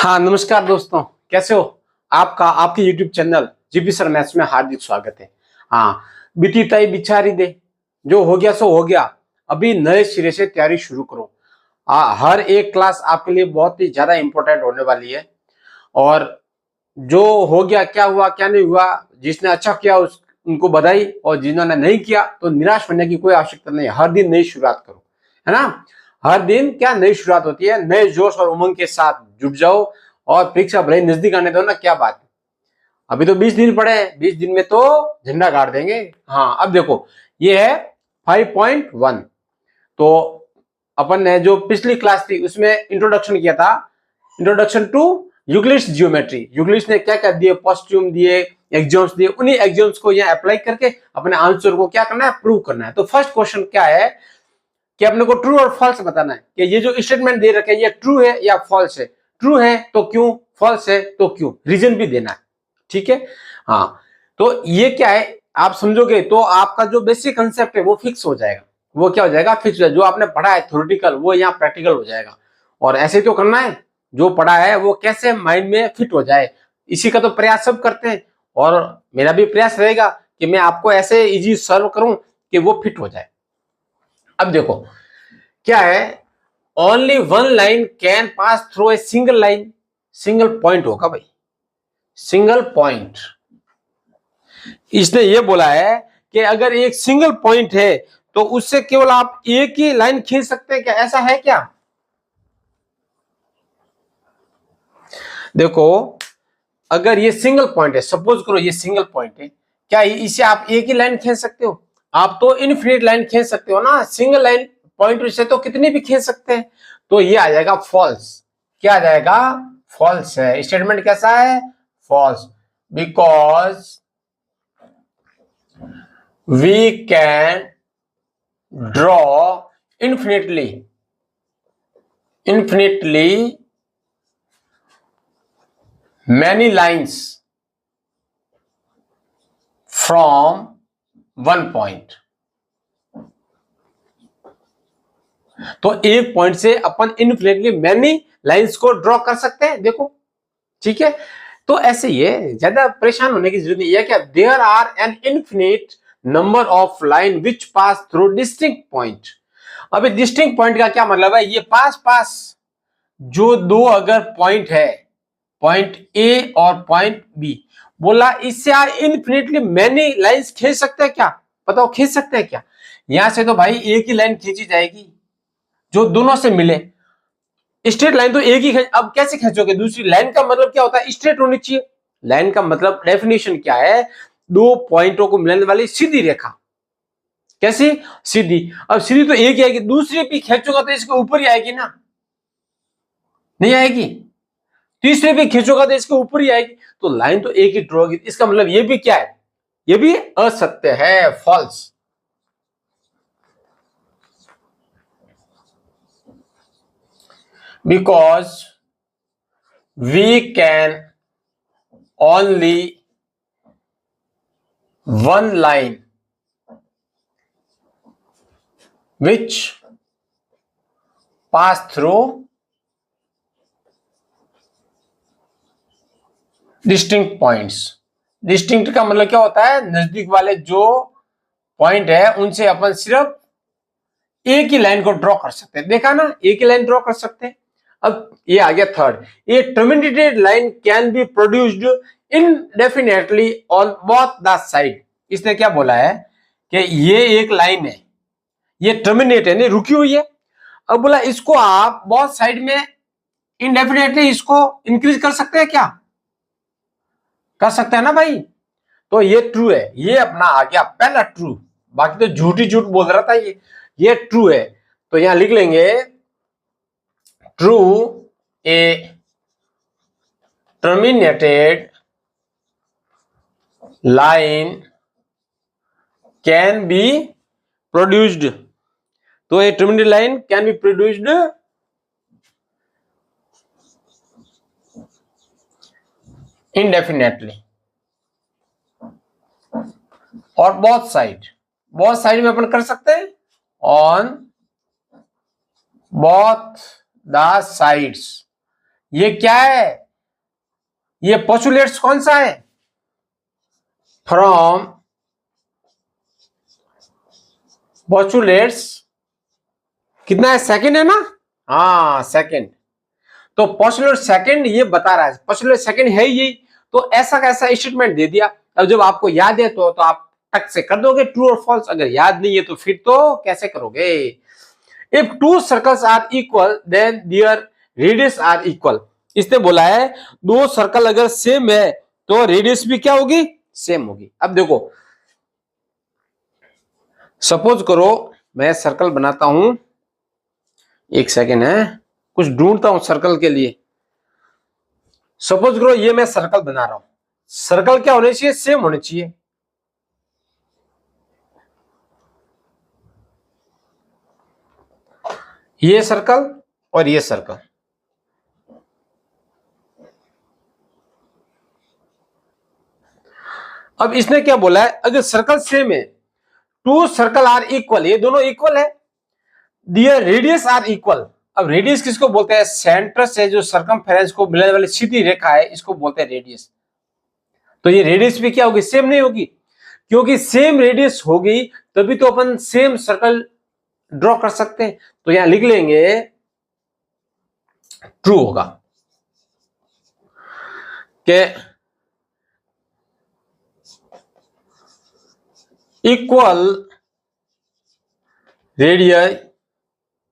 हाँ, नमस्कार दोस्तों, कैसे हो? आपका आपके YouTube channel GP sir maths में हार्दिक स्वागत है। हाँ, बीती तय बिचारी दे, जो हो गया सो हो गया। अभी नए सिरे से तैयारी शुरू करो। हर एक क्लास आपके लिए बहुत ही ज्यादा इंपॉर्टेंट होने वाली है। और जो हो गया, क्या हुआ क्या नहीं हुआ, जिसने अच्छा किया उनको बधाई, और जिन्होंने नहीं किया तो निराश होने की कोई आवश्यकता नहीं है। हर दिन नई शुरुआत करो, है ना। हर दिन क्या नई शुरुआत होती है। नए जोश और उमंग के साथ जुट जाओ और परीक्षा भले नजदीक आने दो ना। क्या बात है, अभी तो 20 दिन पड़े हैं, 20 दिन में तो झंडा गाड़ देंगे। हाँ, अब देखो, ये है 5.1। तो अपन ने जो पिछली क्लास थी उसमें इंट्रोडक्शन किया था, introduction to Euclid's geometry. Euclid's ने क्या क्या दिए, पोस्ट्यूम दिए, एक्सियोम्स दिए। उन्हीं एक्सियोम्स को यहाँ अप्लाई करके अपने आंसर को क्या करना है, प्रूव करना है। तो फर्स्ट क्वेश्चन क्या है कि अपने को ट्रू और फॉल्स बताना है कि ये जो स्टेटमेंट दे रखे हैं ये ट्रू है या फॉल्स है। ट्रू है तो क्यों, फॉल्स है तो क्यों, रीजन भी देना है। ठीक है। हाँ, तो ये क्या है, आप समझोगे तो आपका जो बेसिक कंसेप्ट है वो फिक्स हो जाएगा। वो क्या हो जाएगा, फिक्स हो जाएगा। जो आपने पढ़ा है थ्योरेटिकल वो यहाँ प्रैक्टिकल हो जाएगा। और ऐसे तो करना है, जो पढ़ा है वो कैसे माइंड में फिट हो जाए, इसी का तो प्रयास सब करते हैं। और मेरा भी प्रयास रहेगा कि मैं आपको ऐसे इजी सर्व करूं कि वो फिट हो जाए। अब देखो क्या है, only one line can pass through a single line. Single point होगा भाई, सिंगल पॉइंट। इसने ये बोला है कि अगर एक सिंगल पॉइंट है तो उससे केवल आप एक ही लाइन खींच सकते हैं। क्या ऐसा है क्या? देखो, अगर ये सिंगल पॉइंट है, सपोज करो ये सिंगल पॉइंट है, क्या इसे आप एक ही लाइन खींच सकते हो? आप तो इनफिनिट लाइन खींच सकते हो ना। सिंगल लाइन पॉइंट से तो कितनी भी खींच सकते हैं। तो ये आ जाएगा फॉल्स। क्या आ जाएगा? फॉल्स है। स्टेटमेंट कैसा है? False. Because we can draw infinitely many lines from one point। तो एक पॉइंट से अपन इनफिनिटली मैनी लाइंस को ड्रॉ कर सकते हैं। देखो, ठीक है। तो ऐसे ही है, ज्यादा परेशान होने की जरूरत नहीं है। क्या there are an infinite number of line which pass through distinct point. अभी डिस्टिंक्ट पॉइंट का क्या मतलब है? ये पास पास जो दो अगर पॉइंट है, पॉइंट ए और पॉइंट बी, बोला इससे आप इनफिनिटली मैनी लाइंस खींच सकते हैं क्या? बताओ, खींच सकते हैं क्या? यहां से तो भाई एक ही लाइन खींची जाएगी जो दोनों से मिले। स्ट्रेट लाइन तो एक ही अब कैसे खींचोगे दूसरी लाइन? का मतलब क्या होता है? स्ट्रेट होनी चाहिए। लाइन का मतलब डेफिनेशन क्या है? दो पॉइंटों को मिलाने वाली सीधी रेखा। कैसी? सीधी। अब सीधी तो एक ही आएगी, दूसरी भी खींचोगा तो इसके ऊपर ही आएगी ना, नहीं आएगी। तीसरे भी खींचोगा तो इसके ऊपर ही आएगी। तो लाइन तो एक ही ड्रॉ होगी। इसका मतलब ये भी क्या है? ये भी असत्य है, false. Because we can only one line which pass through distinct points। Distinct का मतलब क्या होता है? नजदीक वाले जो पॉइंट है उनसे अपन सिर्फ एक ही लाइन को ड्रॉ कर सकते हैं। देखा ना, एक ही लाइन ड्रॉ कर सकते हैं। अब ये आ गया थर्ड। ये terminated line can be produced indefinitely on both the side. इसने क्या बोला है कि ये एक लाइन है, ये टर्मिनेट है, नहीं रुकी हुई है। अब बोला इसको आप बहुत साइड में इनडेफिनेटली इसको इंक्रीज कर सकते हैं क्या? कर सकते हैं ना भाई। तो ये ट्रू है, ये अपना आ गया पहला ट्रू। बाकी तो झूठी झूठ बोल रहा था ये ट्रू है। तो यहां लिख लेंगे true, a terminated line can be produced. तो a terminated line can be produced indefinitely और बहुत साइड में अपन कर सकते हैं ऑन बोथ द साइड्स। ये क्या है, ये पोस्टुलेट्स कौन सा है, फ्रॉम पोस्टुलेट्स कितना है, सेकंड है ना, हाँ सेकंड। तो पोस्टुलेट सेकंड ये बता रहा है, पोस्टुलेट सेकंड है ये, तो ऐसा कैसा स्टेटमेंट दे दिया। अब जब आपको याद है तो आप टक से कर दोगे ट्रू और फॉल्स, अगर याद नहीं है तो फिर तो कैसे करोगे। If two circles are equal then their radius are equal. इसने बोला है दो सर्कल अगर सेम है तो रेडियस भी क्या होगी, सेम होगी। अब देखो सपोज करो मैं सर्कल बनाता हूं, एक सेकेंड है, कुछ ढूंढता हूं सर्कल के लिए। सपोज करो ये मैं सर्कल बना रहा हूं, सर्कल क्या होने चाहिए, सेम होने चाहिए। ये सर्कल और ये सर्कल, अब इसने क्या बोला है, अगर सर्कल सेम है, टू सर्कल आर इक्वल, ये दोनों इक्वल है, दियर रेडियस आर इक्वल। अब रेडियस किसको बोलते हैं, सेंटर से जो सरकमफेरेंस को मिलाने वाली सीधी रेखा है इसको बोलते हैं रेडियस। तो ये रेडियस भी क्या होगी, सेम नहीं होगी, क्योंकि सेम रेडियस होगी तभी तो अपन सेम सर्कल ड्रॉ कर सकते हैं। तो यहां लिख लेंगे ट्रू होगा कि इक्वल रेडियस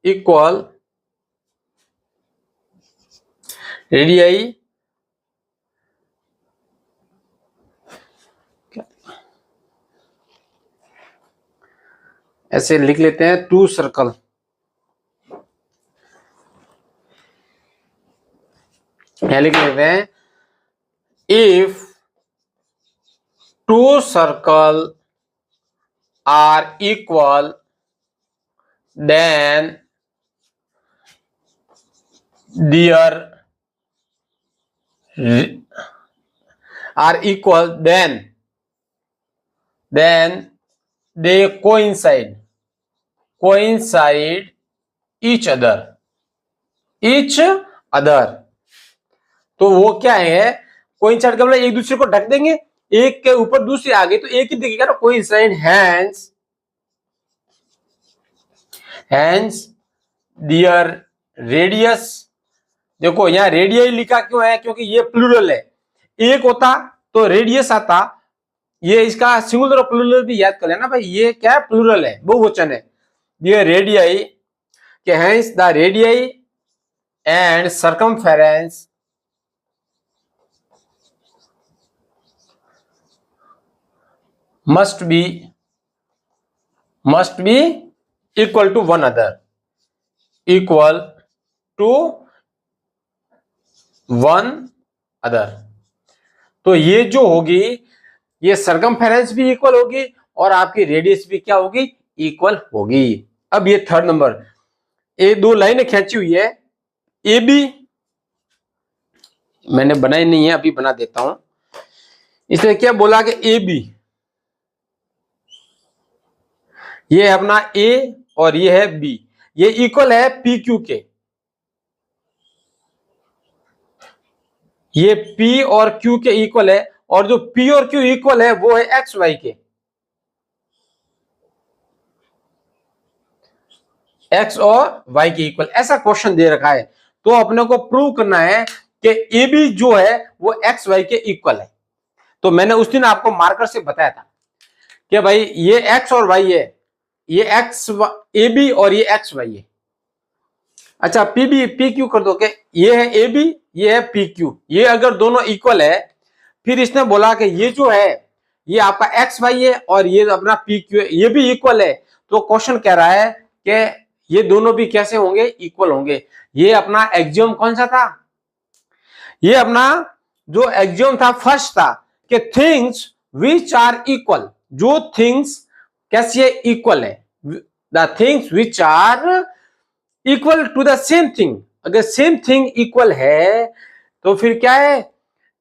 इक्वल रेडियस ऐसे लिख लेते हैं, टू सर्कल यहां लिख लेते हैं, if two circle are equal then their are equal, then they coincide each other। तो वो क्या है, कोइंसाइड का मतलब एक दूसरे को ढक देंगे, एक के ऊपर दूसरे आ गए तो एक ही दिखेगा ना, कोइंसाइड। हैंस दियर रेडियस, देखो यहां रेडियस लिखा क्यों है, क्योंकि ये प्लूरल है, एक होता तो रेडियस आता, ये इसका सिंगुलर और प्लूरल भी याद कर लेना भाई, ये क्या है, प्लूरल है, बहुवचन है। दियर रेडियई के hence the radii and circumference must be equal to one other, equal to one other। तो ये जो होगी, ये सरकमफेरेंस भी इक्वल होगी और आपकी रेडियस भी क्या होगी, इक्वल होगी। अब ये थर्ड नंबर, ये दो लाइनें खींची हुई है, ए बी मैंने बनाई नहीं है, अभी बना देता हूं। इसने क्या बोला कि ए बी, ये है अपना ए और ये है बी, ये इक्वल है पी क्यू के, ये पी और क्यू के इक्वल है, और जो पी और क्यू इक्वल है वो है एक्स वाई के, एक्स और वाई के इक्वल, ऐसा क्वेश्चन दे रखा है। तो अपने को प्रूव करना है कि ए बी जो है वो एक्स वाई के इक्वल है। तो मैंने उस दिन आपको मार्कर से बताया था कि भाई ये एक्स और वाई है, ये एक्स ए बी और ये एक्स वाई है। अच्छा पी बी पी क्यू कर दो के, ये है ए बी, ये है पी क्यू, ये अगर दोनों इक्वल है, फिर इसने बोला कि ये जो है ये आपका एक्स वाई है और ये अपना पी क्यू है, ये भी इक्वल है। तो क्वेश्चन कह रहा है कि ये दोनों भी कैसे होंगे, इक्वल होंगे। ये अपना एक्सियम कौन सा था, ये अपना जो एक्सियम था फर्स्ट था कि थिंग्स विच आर इक्वल, जो थिंग्स कैसे इक्वल है, the things which are equal to the same thing. अगर सेम थिंग इक्वल है तो फिर क्या है,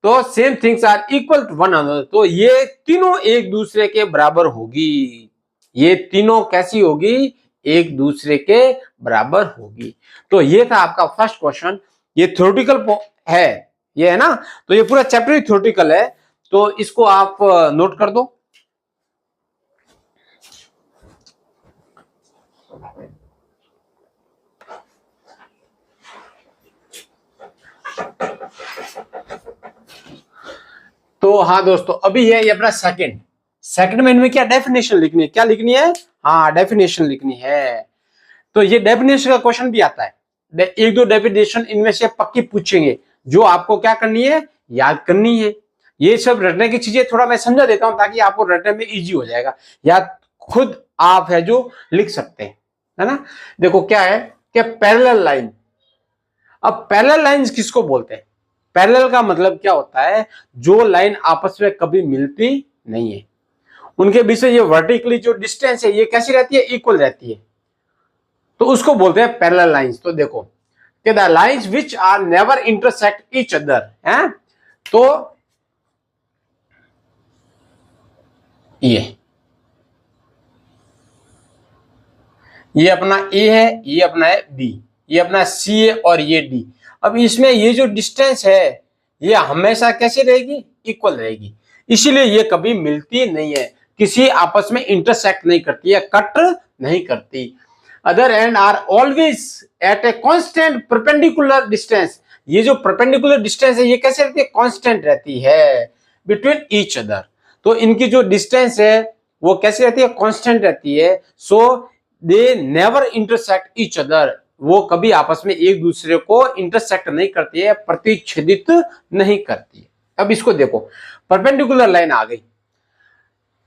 तो same things are equal to one another, तो ये तीनों एक दूसरे के बराबर होगी, ये तीनों कैसी होगी, एक दूसरे के बराबर होगी। तो ये था आपका फर्स्ट क्वेश्चन, ये थ्योरेटिकल है, ये है ना, तो ये पूरा चैप्टर ही थ्योरेटिकल है, तो इसको आप नोट कर दो। तो हाँ दोस्तों, अभी ये अपना सेकंड में इनमें क्या डेफिनेशन लिखनी है, क्या लिखनी है, हाँ डेफिनेशन लिखनी है। तो ये डेफिनेशन का क्वेश्चन भी आता है, एक दो डेफिनेशन इनमें से पक्की पूछेंगे, जो आपको क्या करनी है, याद करनी है। ये सब रटने की चीजें थोड़ा मैं समझा देता हूं ताकि आपको रटने में इजी हो जाएगा, या खुद आप है जो लिख सकते हैं, है ना। देखो क्या है कि पैरेलल लाइन, अब पैरेलल लाइंस किसको बोलते हैं, पैरेलल का मतलब क्या होता है, जो लाइन आपस में कभी मिलती नहीं है, उनके बीच में ये वर्टिकली जो डिस्टेंस है ये कैसी रहती है, इक्वल रहती है, तो उसको बोलते हैं पैरेलल लाइंस। तो देखो कि the lines which are never intersect each other है, तो ये अपना ए है, ये अपना है बी, ये अपना सी है और ये डी। अब इसमें ये जो डिस्टेंस है ये हमेशा कैसे रहेगी, इक्वल रहेगी, इसीलिए ये कभी मिलती नहीं है, किसी आपस में इंटरसेक्ट नहीं करती है, कट नहीं करती। Other and are always at a constant perpendicular distance, ये जो परपेंडिकुलर डिस्टेंस है ये कैसे रहती है, कांस्टेंट रहती है बिटवीन ईच अदर, तो इनकी जो डिस्टेंस है वो कैसी रहती है, कांस्टेंट रहती है। So they never intersect each other, वो कभी आपस में एक दूसरे को इंटरसेक्ट नहीं करती है, प्रतिच्छेदित नहीं करती है। अब इसको देखो, परपेंडिकुलर लाइन आ गई,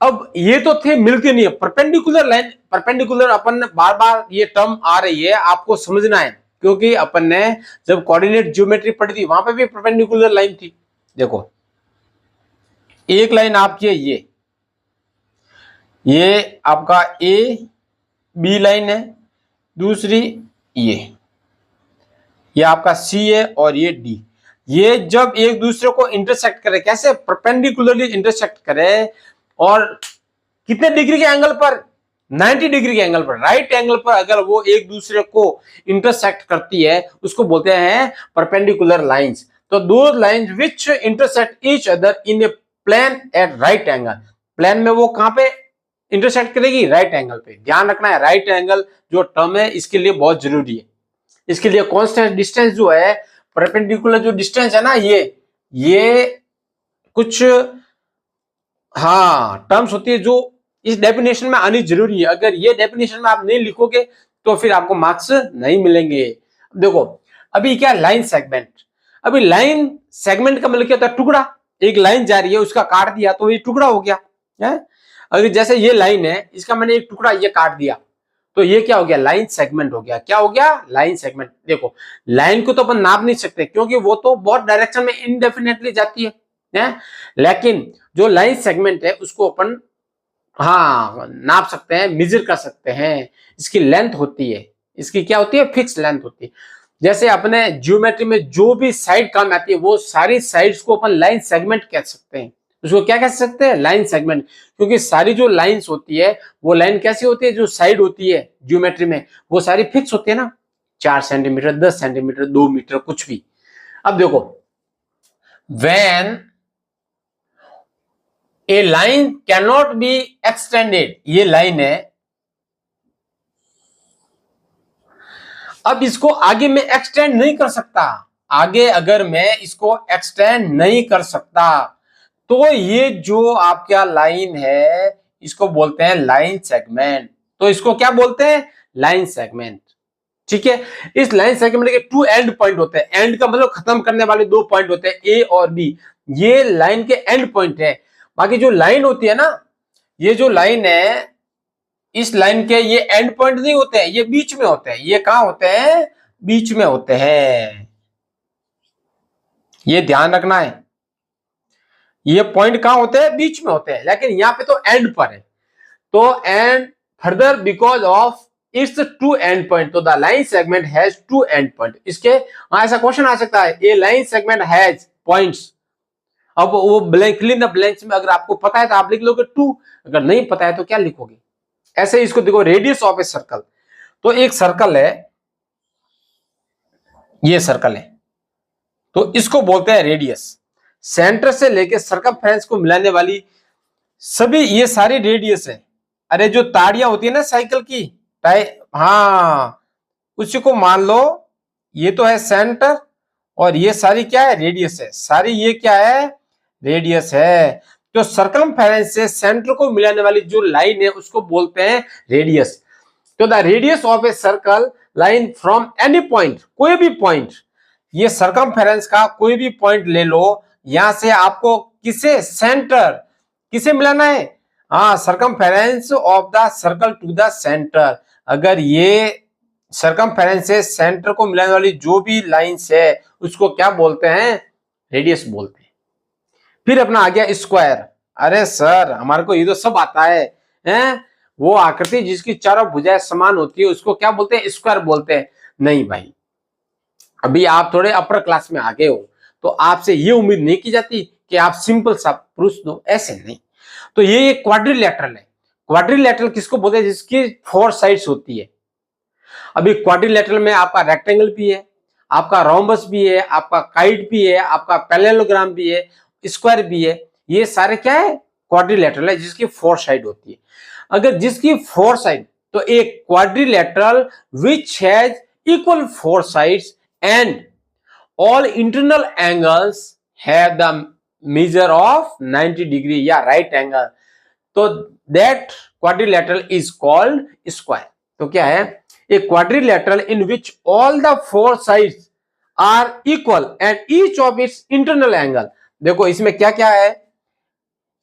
अब ये तो थे मिलती नहीं है, परपेंडिकुलर लाइन, परपेंडिकुलर अपन बार बार ये टर्म आ रही है, आपको समझना है, क्योंकि अपन ने जब कोऑर्डिनेट ज्योमेट्री पढ़ी थी वहां पे भी परपेंडिकुलर लाइन थी। देखो एक लाइन आपकी है, ये आपका ए बी लाइन है, दूसरी ये आपका सी है और ये डी, ये जब एक दूसरे को इंटरसेक्ट करे, कैसे, परपेंडिकुलरली इंटरसेक्ट करे, और कितने डिग्री के एंगल पर, 90 डिग्री के एंगल पर, राइट एंगल पर अगर वो एक दूसरे को इंटरसेक्ट करती है उसको बोलते हैं परपेंडिकुलर लाइंस। तो दो lines which intersect each other in a plane at right angle, plane में वो कहां पे इंटरसेक्ट करेगी, राइट एंगल पे, ध्यान रखना है, राइट एंगल जो टर्म है इसके लिए बहुत जरूरी है। इसके लिए कांस्टेंट डिस्टेंस जो है, परपेंडिकुलर जो डिस्टेंस है ना, ये कुछ हाँ टर्म्स होती है जो इस डेफिनेशन में आनी जरूरी है, अगर ये डेफिनेशन में आप नहीं लिखोगे तो फिर आपको मार्क्स नहीं मिलेंगे। देखो अभी क्या, लाइन सेगमेंट, अभी लाइन सेगमेंट का मतलब क्या होता है, टुकड़ा, एक लाइन जा रही है उसका काट दिया तो ये टुकड़ा हो गया है। अगर जैसे ये लाइन है, इसका मैंने एक टुकड़ा ये काट दिया तो ये क्या हो गया, लाइन सेगमेंट हो गया, क्या हो गया, लाइन सेगमेंट। देखो लाइन को तो अपन नाप नहीं सकते क्योंकि वो तो बहुत डायरेक्शन में इनडेफिनेटली जाती है, लेकिन जो लाइन सेगमेंट है उसको अपन हाँ नाप सकते हैं, मेजर कर सकते हैं, इसकी लेंथ होती है, इसकी क्या होती है, फिक्स लेंथ होती है। जैसे अपने ज्योमेट्री में जो भी साइड काम आती है वो सारी साइड्स को अपन लाइन सेगमेंट कह सकते हैं, उसको क्या कह सकते हैं, लाइन सेगमेंट, क्योंकि सारी जो लाइंस होती है वो लाइन कैसी होती है, जो साइड होती है ज्योमेट्री में वो सारी फिक्स होती है ना, 4 सेंटीमीटर, 10 सेंटीमीटर, 2 मीटर, कुछ भी। अब देखो when A line can not be extended, ये लाइन है, अब इसको आगे में एक्सटेंड नहीं कर सकता, आगे अगर मैं इसको एक्सटेंड नहीं कर सकता तो ये जो आपका लाइन है इसको बोलते हैं लाइन सेगमेंट, तो इसको क्या बोलते हैं, लाइन सेगमेंट, ठीक है। इस लाइन सेगमेंट के 2 एंड पॉइंट होते हैं, एंड का मतलब खत्म करने वाले 2 पॉइंट होते हैं, ए और बी, ये लाइन के एंड पॉइंट है। बाकी जो लाइन होती है ना, ये जो लाइन है, इस लाइन के ये एंड पॉइंट नहीं होते हैं, ये बीच में होते हैं, ये कहां होते हैं, बीच में होते हैं, ये ध्यान रखना है, ये पॉइंट कहां होते हैं, बीच में होते हैं, लेकिन यहां पे तो एंड पर है, तो and further because of its 2 end point, तो the line segment has 2 end point. इसके ऐसा क्वेश्चन आ सकता है, a line segment has points, अब वो blank, fill in the blanks में अगर आपको पता है तो आप लिख लोगे 2, अगर नहीं पता है तो क्या लिखोगे। ऐसे ही इसको देखो, रेडियस ऑफ ए सर्कल, तो एक सर्कल है, ये सर्कल है, तो इसको बोलते हैं रेडियस। सेंटर से लेके सरकमफ्रेंस को मिलाने वाली सभी ये सारी रेडियस है। अरे जो ताड़ियां होती है ना साइकिल की, हाँ, उसी को मान लो ये तो है सेंटर और ये सारी क्या है, रेडियस है। सारी ये क्या है, रेडियस है। तो सर्कमफेरेंस से सेंटर को मिलाने वाली जो लाइन है उसको बोलते हैं रेडियस। तो the radius of a circle line from any point, कोई भी पॉइंट, ये सर्कमफेरेंस का कोई भी पॉइंट ले लो, यहां से आपको किसे, सेंटर, किसे मिलाना है, हाँ, circumference of the circle to the centre. अगर ये सर्कमफेरेंस से सेंटर को मिलाने वाली जो भी लाइंस है उसको क्या बोलते हैं, रेडियस बोलते हैं। फिर अपना आ गया स्क्वायर। अरे सर हमारे को ये तो सब आता है, हैं? वो आकृति जिसकी चारों भुजाएं समान होती है उसको क्या बोलते हैं, स्क्वायर बोलते हैं। नहीं भाई, अभी आप थोड़े अपर क्लास में आ गए हो तो आपसे ये उम्मीद नहीं की जाती कि आप सिंपल सा प्रूफ दो, ऐसे नहीं। तो ये एक क्वाड्रिलैटरल है। क्वाड्रिलैटरल किसको बोलते हैं, जिसकी 4 साइड्स होती है। अभी क्वाड्रिलैटरल में आपका रेक्टेंगल भी है, आपका रोम्बस भी है, आपका काइट भी है, आपका पैरेललोग्राम भी है, स्क्वायर भी है। ये सारे क्या है, क्वाड्रिलैटरल है जिसकी 4 साइड होती है। अगर जिसकी 4 साइड, तो एक quadrilateral which has equal 4 sides and all internal angles have the measure of 90 degree या राइट एंगल, तो that quadrilateral is called square. तो क्या है, a quadrilateral in which all the 4 sides are equal and each of its internal angle। देखो इसमें क्या क्या है,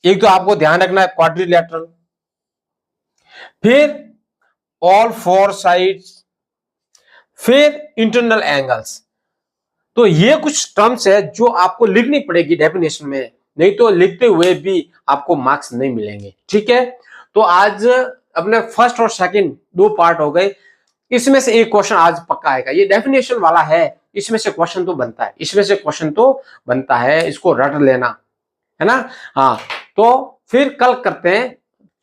एक तो आपको ध्यान रखना है क्वाड्रिलैटरल, फिर all 4 sides, फिर इंटरनल एंगल्स। तो ये कुछ टर्म्स है जो आपको लिखनी पड़ेगी डेफिनेशन में, नहीं तो लिखते हुए भी आपको मार्क्स नहीं मिलेंगे। ठीक है, तो आज अपने फर्स्ट और सेकंड 2 पार्ट हो गए। इसमें से एक क्वेश्चन आज पक्का आएगा, ये डेफिनेशन वाला है, इसमें से क्वेश्चन तो बनता है, इसमें से क्वेश्चन तो बनता है, इसको रट लेना है ना। हाँ, तो फिर कल करते हैं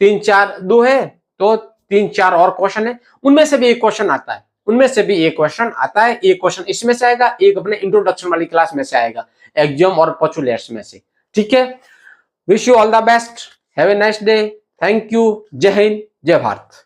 3-4, 2 है तो 3-4 और क्वेश्चन है, उनमें से भी एक क्वेश्चन आता है, उनमें से भी एक क्वेश्चन आता है। एक क्वेश्चन इसमें से आएगा, एक अपने इंट्रोडक्शन वाली क्लास में से आएगा, एग्जाम और पोचुलेट्स में से। ठीक है, wish you all the best, have a nice day, thank you, जय हिंद, जय भारत।